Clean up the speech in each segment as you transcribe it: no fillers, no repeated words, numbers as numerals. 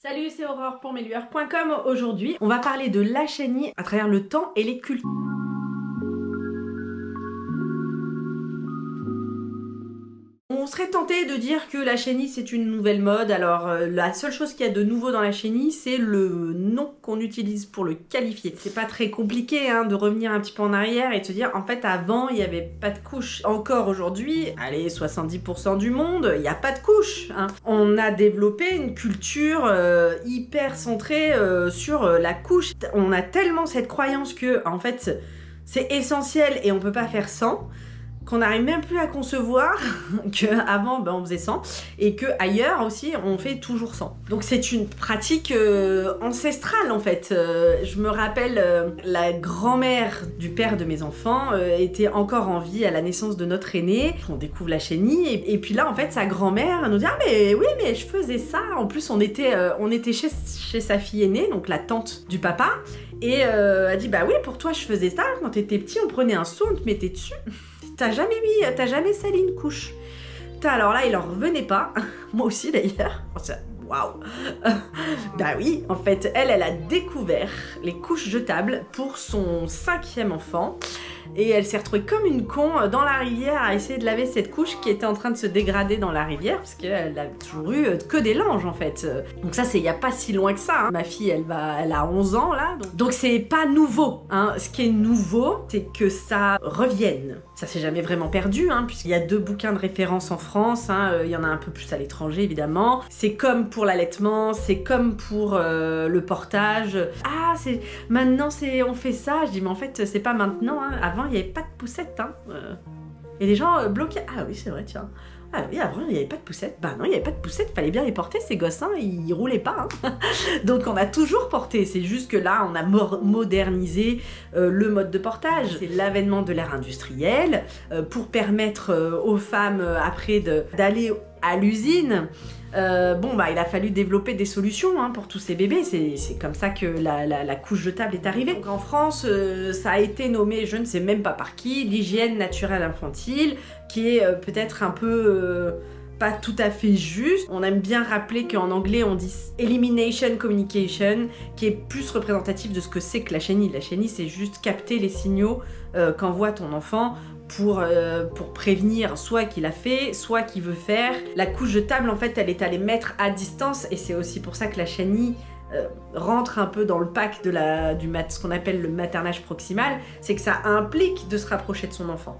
Salut, c'est Aurore pour meslueurs.com. Aujourd'hui, on va parler de la chenille à travers le temps et les cultures. On serait tenté de dire que la chenille c'est une nouvelle mode. Alors la seule chose qu'il y a de nouveau dans la chenille, c'est le nom qu'on utilise pour le qualifier. C'est pas très compliqué de revenir un petit peu en arrière et de se dire en fait avant il n'y avait pas de couche. Encore aujourd'hui, allez 70% du monde, il n'y a pas de couche. On a développé une culture hyper centrée sur la couche. On a tellement cette croyance que en fait c'est essentiel et on peut pas faire sans, qu'on n'arrive même plus à concevoir qu'avant on faisait sans et que ailleurs aussi on fait toujours sans. Donc c'est une pratique ancestrale en fait. Je me rappelle la grand-mère du père de mes enfants était encore en vie à la naissance de notre aîné. On découvre la chenille et puis là en fait sa grand-mère nous dit ah mais oui mais je faisais ça. En plus on était chez sa fille aînée, donc la tante du papa, et elle dit bah oui pour toi je faisais ça quand t'étais petit, on prenait un seau, on te mettait dessus. T'as jamais sali une couche. Alors là, il en revenait pas. Moi aussi d'ailleurs. Waouh. Bah oui, en fait, elle a découvert les couches jetables pour son 5e enfant. Et elle s'est retrouvée comme une con dans la rivière à essayer de laver cette couche qui était en train de se dégrader dans la rivière parce qu'elle a toujours eu que des langes en fait. Donc ça c'est il n'y a pas si loin que ça. Ma fille elle a 11 ans là. Donc c'est pas nouveau. Ce qui est nouveau c'est que ça revienne. Ça s'est jamais vraiment perdu puisqu'il y a 2 bouquins de référence en France. Il y en a un peu plus à l'étranger évidemment. C'est comme pour l'allaitement, c'est comme pour le portage. Maintenant on fait ça. Je dis mais en fait c'est pas maintenant. Avant, il n'y avait pas de poussette. Et les gens bloquaient. Ah oui, c'est vrai, tiens. Ah oui, avant, il n'y avait pas de poussette. Bah non, il n'y avait pas de poussette. Il fallait bien les porter, ces gosses. Ils roulaient pas. Donc, on a toujours porté. C'est juste que là, on a modernisé le mode de portage. C'est l'avènement de l'ère industrielle pour permettre aux femmes, après, d'aller à l'usine. Il a fallu développer des solutions pour tous ces bébés. C'est comme ça que la couche jetable est arrivée. Donc en France, ça a été nommé, je ne sais même pas par qui, l'hygiène naturelle infantile, qui est peut-être un peu pas tout à fait juste. On aime bien rappeler qu'en anglais on dit elimination communication, qui est plus représentatif de ce que c'est que la chenille. La chenille, c'est juste capter les signaux qu'envoie ton enfant pour prévenir soit qu'il a fait, soit qu'il veut faire. La couche jetable, en fait, elle est à les mettre à distance et c'est aussi pour ça que la chenille rentre un peu dans le pack de ce qu'on appelle le maternage proximal, c'est que ça implique de se rapprocher de son enfant.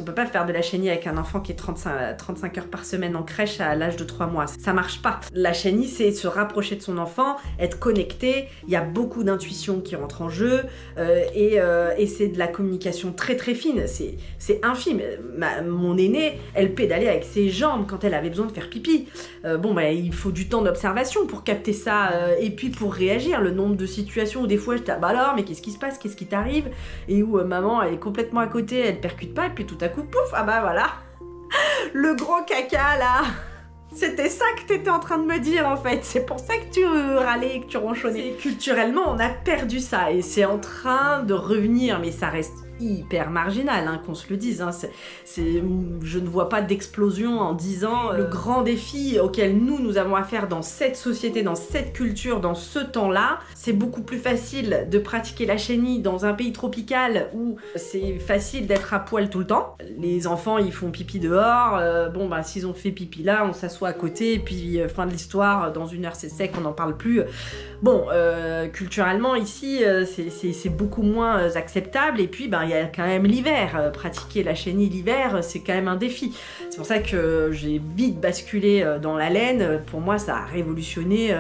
On peut pas faire de la chenille avec un enfant qui est 35 heures par semaine en crèche à l'âge de 3 mois. Ça marche pas. La chenille, c'est se rapprocher de son enfant, être connecté. Il y a beaucoup d'intuition qui rentre en jeu et c'est de la communication très très fine. C'est infime. Mon aînée, elle pédalait avec ses jambes quand elle avait besoin de faire pipi. Il faut du temps d'observation pour capter ça et puis pour réagir. Le nombre de situations où des fois j'étais bah alors mais qu'est-ce qui se passe, qu'est-ce qui t'arrive, et où maman elle est complètement à côté, elle percute pas et puis tout à coup pouf, voilà le gros caca là. C'était ça que t'étais en train de me dire en fait, c'est pour ça que tu râlais et que tu ronchonnais. Culturellement on a perdu ça et c'est en train de revenir, mais ça reste hyper marginal, qu'on se le dise. Je ne vois pas d'explosion en 10 ans. Le grand défi auquel nous avons affaire dans cette société, dans cette culture, dans ce temps-là, c'est beaucoup plus facile de pratiquer la chenille dans un pays tropical où c'est facile d'être à poil tout le temps. Les enfants, ils font pipi dehors. S'ils ont fait pipi là, on s'assoit à côté et puis fin de l'histoire, dans 1 heure c'est sec, on n'en parle plus. Culturellement ici, c'est beaucoup moins acceptable et puis il y a quand même l'hiver. Pratiquer la chenille l'hiver, c'est quand même un défi. C'est pour ça que j'ai vite basculé dans la laine. Pour moi, ça a révolutionné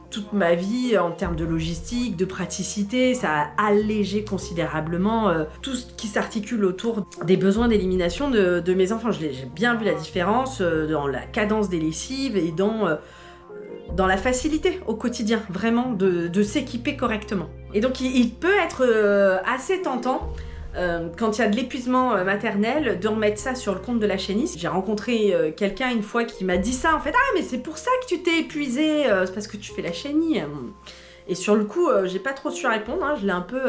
toute ma vie en termes de logistique, de praticité. Ça a allégé considérablement tout ce qui s'articule autour des besoins d'élimination de mes enfants. J'ai bien vu la différence dans la cadence des lessives et dans la facilité au quotidien, vraiment, de s'équiper correctement. Et donc il peut être assez tentant quand il y a de l'épuisement maternel, de remettre ça sur le compte de la chenille. J'ai rencontré quelqu'un une fois qui m'a dit ça en fait, ah mais c'est pour ça que tu t'es épuisée, c'est parce que tu fais la chenille. Et sur le coup, j'ai pas trop su répondre, hein, je l'ai un peu...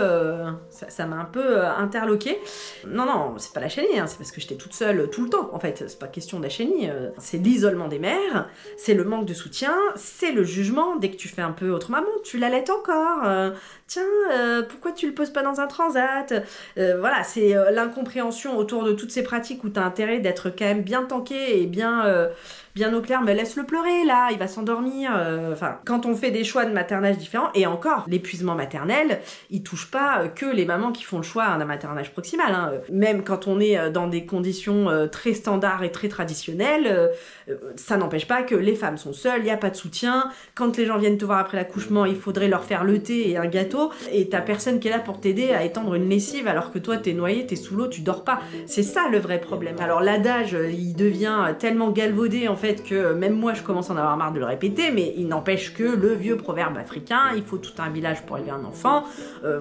ça m'a un peu interloqué. Non, c'est pas la chenille, hein, c'est parce que j'étais toute seule tout le temps, en fait. C'est pas question de la chenille, c'est l'isolement des mères, c'est le manque de soutien, c'est le jugement. Dès que tu fais un peu autrement, bon, tu l'allaites encore, tiens, pourquoi tu le poses pas dans un transat, voilà, c'est l'incompréhension autour de toutes ces pratiques où t'as intérêt d'être quand même bien tanké et bien au clair, mais laisse-le pleurer là, il va s'endormir. Enfin, quand on fait des choix de maternage différents, et encore, l'épuisement maternel, il touche pas que les mamans qui font le choix d'un maternage proximal. Hein. Même quand on est dans des conditions très standards et très traditionnelles, ça n'empêche pas que les femmes sont seules, il n'y a pas de soutien. Quand les gens viennent te voir après l'accouchement, il faudrait leur faire le thé et un gâteau, et t'as personne qui est là pour t'aider à étendre une lessive alors que toi t'es noyé, t'es sous l'eau, tu dors pas. C'est ça le vrai problème. Alors l'adage, il devient tellement galvaudé en fait que même moi je commence à en avoir marre de le répéter, mais il n'empêche que le vieux proverbe africain, il faut tout un village pour élever un enfant,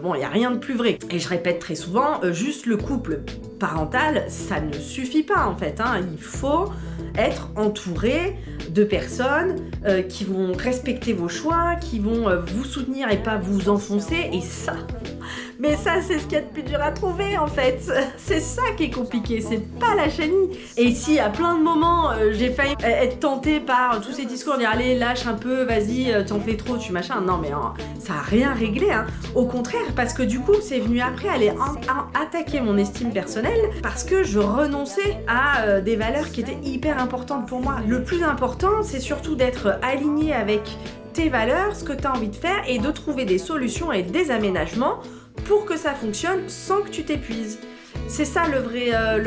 bon, il n'y a rien de plus vrai. Et je répète très souvent, juste le couple parental, ça ne suffit pas en fait, hein. Il faut être entouré de personnes qui vont respecter vos choix, qui vont vous soutenir et pas vous enfoncer, et ça... Mais ça, c'est ce qu'il y a de plus dur à trouver, en fait. C'est ça qui est compliqué, c'est pas la chenille. Et si, à plein de moments, j'ai failli être tentée par tous ces discours, dire allez, lâche un peu, vas-y, t'en fais trop, tu machin. Non, mais ça a rien réglé, hein. Au contraire, parce que du coup, c'est venu après aller attaquer mon estime personnelle, parce que je renonçais à des valeurs qui étaient hyper importantes pour moi. Le plus important, c'est surtout d'être aligné avec tes valeurs, ce que tu as envie de faire, et de trouver des solutions et des aménagements pour que ça fonctionne sans que tu t'épuises. C'est ça le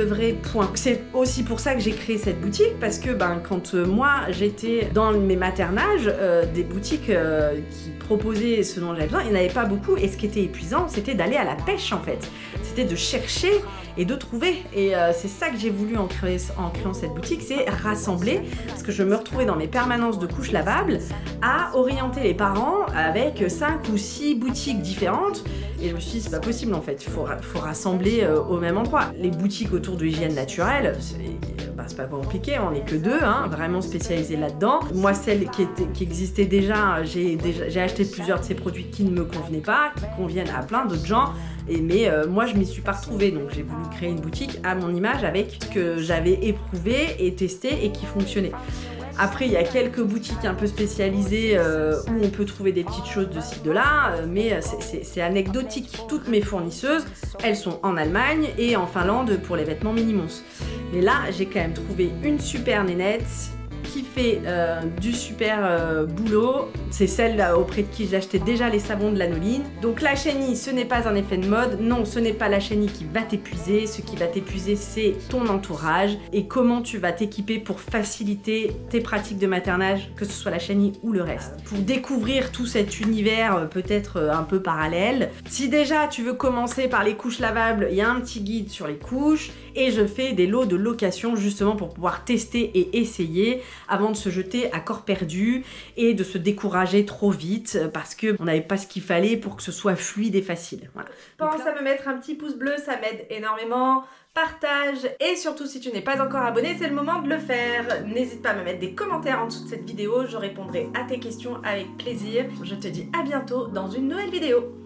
vrai point. C'est aussi pour ça que j'ai créé cette boutique, parce que quand moi j'étais dans mes maternages, des boutiques qui proposaient ce dont j'avais besoin, il n'y en avait pas beaucoup, et ce qui était épuisant, c'était d'aller à la pêche en fait. C'était de chercher et de trouver. Et c'est ça que j'ai voulu en créant cette boutique, c'est rassembler, parce que je me retrouvais dans mes permanences de couches lavables à orienter les parents avec 5 ou 6 boutiques différentes. Et je me suis dit, c'est pas possible en fait, il faut rassembler au même endroit. Les boutiques autour de l'hygiène naturelle, c'est pas compliqué, on n'est que 2, hein, vraiment spécialisées là-dedans. Moi, celle qui existait déjà, j'ai acheté plusieurs de ces produits qui ne me convenaient pas, qui conviennent à plein d'autres gens. Mais moi, je m'y suis pas retrouvée, donc j'ai voulu créer une boutique à mon image avec ce que j'avais éprouvé et testé et qui fonctionnait. Après, il y a quelques boutiques un peu spécialisées où on peut trouver des petites choses de ci, de là, mais c'est anecdotique. Toutes mes fournisseuses, elles sont en Allemagne et en Finlande pour les vêtements Minimons. Mais là, j'ai quand même trouvé une super nénette qui fait du super boulot. C'est celle auprès de qui j'achetais déjà les savons de Lanoline. Donc la chenille, ce n'est pas un effet de mode. Non, ce n'est pas la chenille qui va t'épuiser. Ce qui va t'épuiser, c'est ton entourage et comment tu vas t'équiper pour faciliter tes pratiques de maternage, que ce soit la chenille ou le reste. Pour découvrir tout cet univers peut-être un peu parallèle, si déjà tu veux commencer par les couches lavables, il y a un petit guide sur les couches et je fais des lots de location justement pour pouvoir tester et essayer avant de se jeter à corps perdu et de se décourager trop vite parce qu'on n'avait pas ce qu'il fallait pour que ce soit fluide et facile. Voilà. Pense à me mettre un petit pouce bleu, ça m'aide énormément. Partage, et surtout si tu n'es pas encore abonné, c'est le moment de le faire. N'hésite pas à me mettre des commentaires en dessous de cette vidéo, je répondrai à tes questions avec plaisir. Je te dis à bientôt dans une nouvelle vidéo.